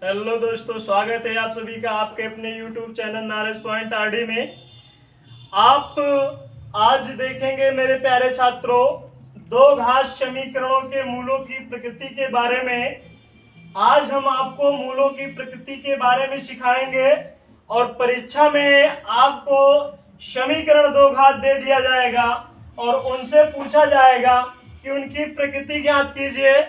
Hello दोस्तों, स्वागत है आप सभी का आपके अपने YouTube channel knowledge point RD में। आप आज देखेंगे मेरे प्यारे छात्रों, दो घात समीकरणों के मूलों की प्रकृति के बारे में। आज हम आपको मूलों की प्रकृति के बारे में सिखाएंगे और परीक्षा में आपको समीकरण दो घात दे दिया जाएगा और उनसे पूछा जाएगा कि उनकी प्रकृति ज्ञात कीजिए।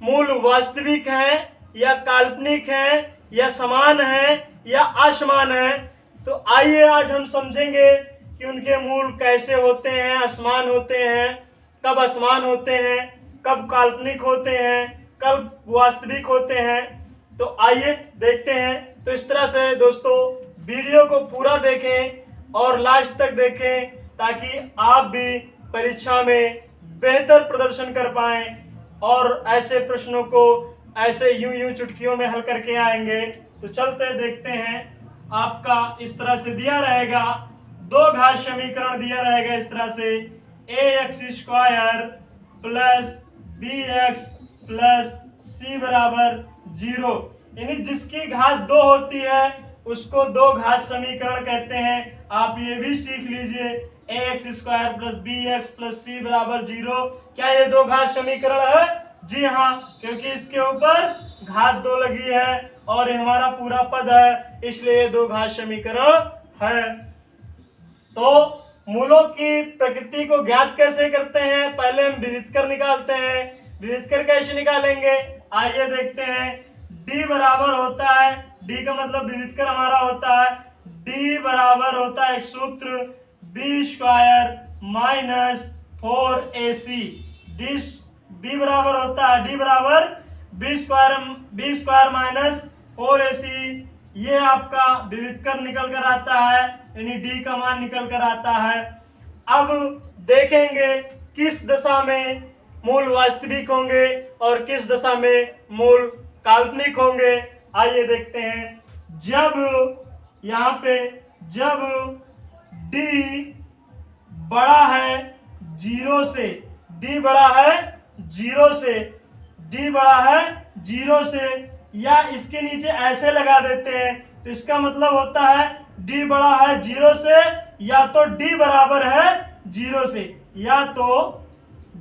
मूल वास्तविक हैं या काल्पनिक हैं या समान हैं या असमान हैं। तो आइए आज हम समझेंगे कि उनके मूल कैसे होते हैं, असमान होते हैं, कब असमान होते हैं, कब काल्पनिक होते हैं, कब वास्तविक होते हैं। तो आइए देखते हैं। तो इस तरह से दोस्तों वीडियो को पूरा देखें और लास्ट तक देखें ताकि आप भी परीक्षा में बेहतर प्रदर्शन कर पाएं और ऐसे प्रश्नों को ऐसे यूं चुटकियों में हल करके आएंगे। तो चलते देखते हैं। आपका इस तरह से दिया रहेगा, दो घात समीकरण दिया रहेगा इस तरह से, ax² plus bx plus c बराबर 0, यानी जिसकी घात 2 होती है उसको दो घात समीकरण कहते हैं। आप ये भी सीख लीजिए, ax² plus bx plus c बराबर 0। क्या ये दो घात समीकरण है? जी हाँ, क्योंकि इसके ऊपर घात 2 लगी है और ये हमारा पूरा पद है, इसलिए ये दो घात समीकरण है। तो मूलों की प्रकृति को ज्ञात कैसे करते हैं? पहले हम विविधकर निकालते हैं। विविधकर कैसे निकालेंगे? आइए देखते हैं। d बराबर होता है, d का मतलब विविधकर हमारा होता है, d बराबर होता है एक सूत्र b² माइनस 4ac। b बराबर होता है, d बराबर b² माइनस 4ac। ये आपका विविधकर निकल कर आता है, यानी डी का मान निकल कर आता है। अब देखेंगे किस दशा में मूल वास्तविक होंगे और किस दशा में मूल काल्पनिक होंगे। आइए देखते हैं। जब यहाँ पे जब डी बड़ा है 0 से, डी बड़ा है 0 से, डी बड़ा है 0 से, या इसके नीचे ऐसे लगा देते हैं तो इसका मतलब होता है d बड़ा है 0 से, या तो d बराबर है 0 से, या तो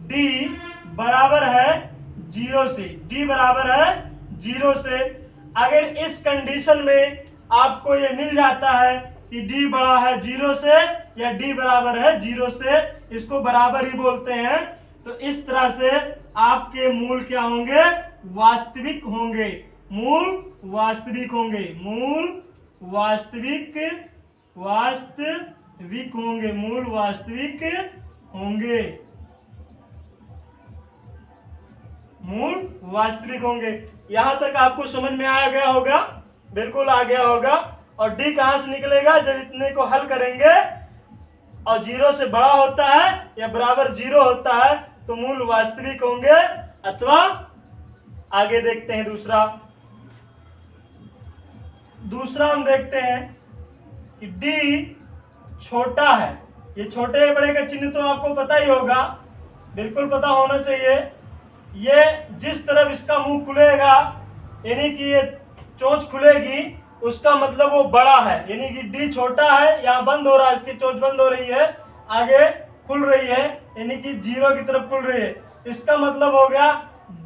d बराबर है 0 से, d बराबर है 0 से। अगर इस कंडीशन में आपको ये मिल जाता है कि d बड़ा है 0 से या d बराबर है 0 से, इसको बराबर ही बोलते हैं। तो इस तरह से आपके मूल क्या होंगे? वास्तविक होंगे। मूल वास्तविक होंगे, मूल वास्तविक होंगे, मूल वास्तविक होंगे, मूल वास्तविक होंगे। यहां तक आपको समझ में आ गया होगा? बिल्कुल आ गया होगा। और डी कहां से निकलेगा? जब इतने को हल करेंगे और 0 से बड़ा होता है या बराबर 0 होता है तो मूल वास्तविक होंगे। अथवा आगे देखते हैं दूसरा हम देखते हैं कि d छोटा है। ये छोटे बड़े का चिन्ह तो आपको पता ही होगा, बिल्कुल पता होना चाहिए। ये जिस तरफ इसका मुंह खुलेगा, यानी कि ये चोंच खुलेगी, उसका मतलब वो बड़ा है, यानी कि d छोटा है, यहाँ बंद हो रहा है, इसकी चोंच बंद हो रही है, आगे खुल रही है, यानी कि 0 की तरफ खुल रही है। इसका मतलब हो गया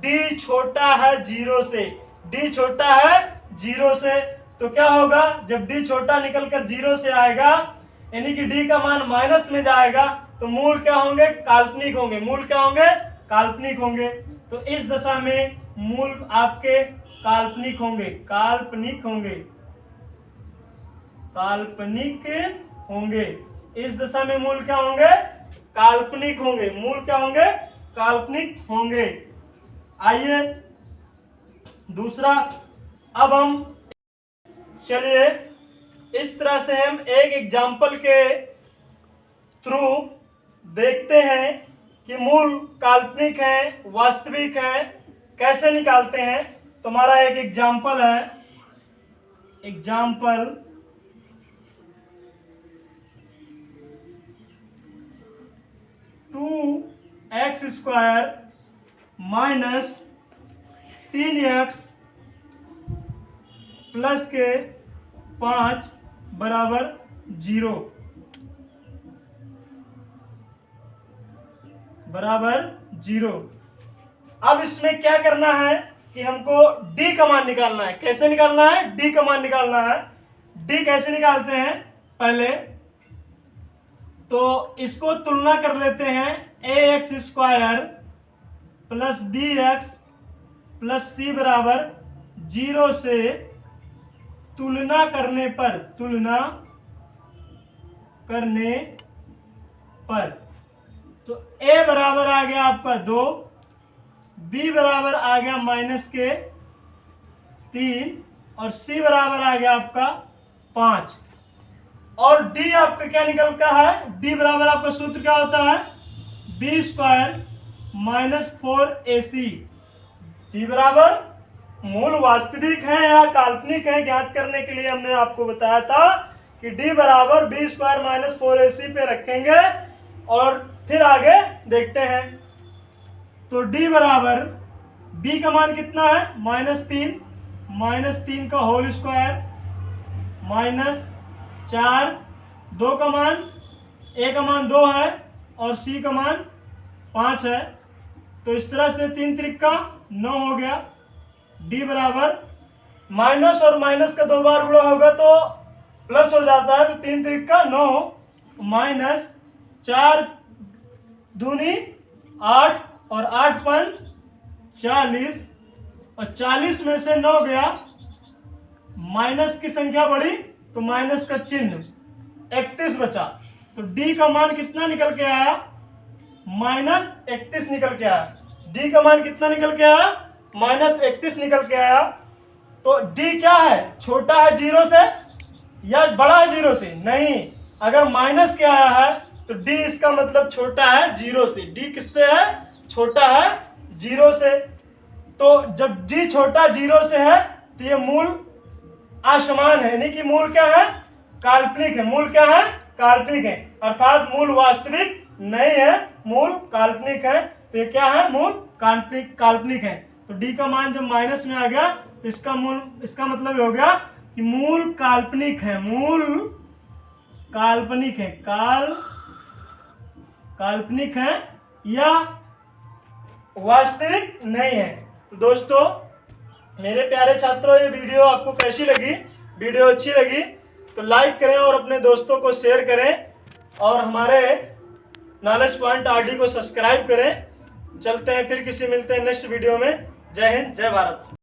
d छोटा है 0 से, d छोटा है 0 से। तो क्या होगा? जब d छोटा निकलकर 0 से आएगा, यानी कि d का मान माइनस में जाएगा, तो मूल क्या होंगे? काल्पनिक होंगे। मूल क्या होंगे? काल्पनिक होंगे। तो इस दशा में मूल आपके काल्पनिक होंगे, काल्पनिक होंगे, काल्पनिक होंगे। इस दशा में मूल क्या होंगे? काल्पनिक होंगे। मूल क्या होंगे? काल्पनिक होंगे। आइए दूसरा, अब हम चलिए इस तरह से हम एक एग्जाम्पल के थ्रू देखते हैं कि मूल काल्पनिक है वास्तविक है, कैसे निकालते हैं। तुम्हारा एक एग्जाम्पल है, example 2x² minus 3x plus के 5 बराबर 0 बराबर 0। अब इसमें क्या करना है कि हमको डी का मान निकालना है। कैसे निकालना है? डी का मान निकालना है। डी कैसे निकालते हैं? पहले तो इसको तुलना कर लेते हैं। ax square plus B X plus C बराबर 0 से तुलना करने पर तो a बराबर आ गया आपका 2, b बराबर आ गया माइनस के 3 और c बराबर आ गया आपका 5। और d आपका क्या निकलता है? d बराबर आपका सूत्र क्या होता है? b square minus 4ac। d बराबर मूल वास्तविक है या काल्पनिक है ज्ञात करने के लिए हमने आपको बताया था कि d बराबर b स्क्वायर माइनस 4ac पे रखेंगे और फिर आगे देखते हैं। तो d बराबर b का मान कितना है? -3 का होल स्क्वायर माइनस 4, 2 का मान a का मान 2 है और c का मान 5 है। तो इस तरह से 3 त्रिका 9 हो गया। d बराबर माइनस और माइनस का 2 बार गुणा होगा तो प्लस हो जाता है। तो 3 त्रिका 9 माइनस 4 दूनी 8 और 8 पंच 40 और 40 में से 9 गया, माइनस की संख्या बढ़ी तो माइनस का चिन्ह 31 बचा। तो d का मान कितना निकल के आया? -31 निकल के आया। d का मान कितना निकल के आया? -31 निकल के आया। तो d क्या है? छोटा है 0 से या बड़ा है 0 से? नहीं, अगर माइनस के आया है तो d इसका मतलब छोटा है 0 से। d किससे है? छोटा है 0 से। तो जब d छोटा 0 से है तो ये मूल असमान है, यानी कि मूल क्या है? काल्पनिक है। मूल क्या है? काल्पनिक है, अर्थात मूल वास्तविक नहीं है, मूल काल्पनिक है। तो ये क्या है? मूल काल्पनिक है। तो d का मान जब माइनस में आ गया तो इसका मतलब हो गया कि मूल काल्पनिक है। मूल काल्पनिक है, काल्पनिक है या वास्तविक नहीं है। तो दोस्तों मेरे प्यारे छात्रों, ये वीडियो आपको कैसी लगी? वीडियो अच्छी लगी तो लाइक करें और अपने दोस्तों को शेयर करें और हमारे नॉलेज पॉइंट आरडी को सब्सक्राइब करें। चलते हैं फिर मिलते हैं नेक्स्ट वीडियो में। जय हिंद, जय भारत।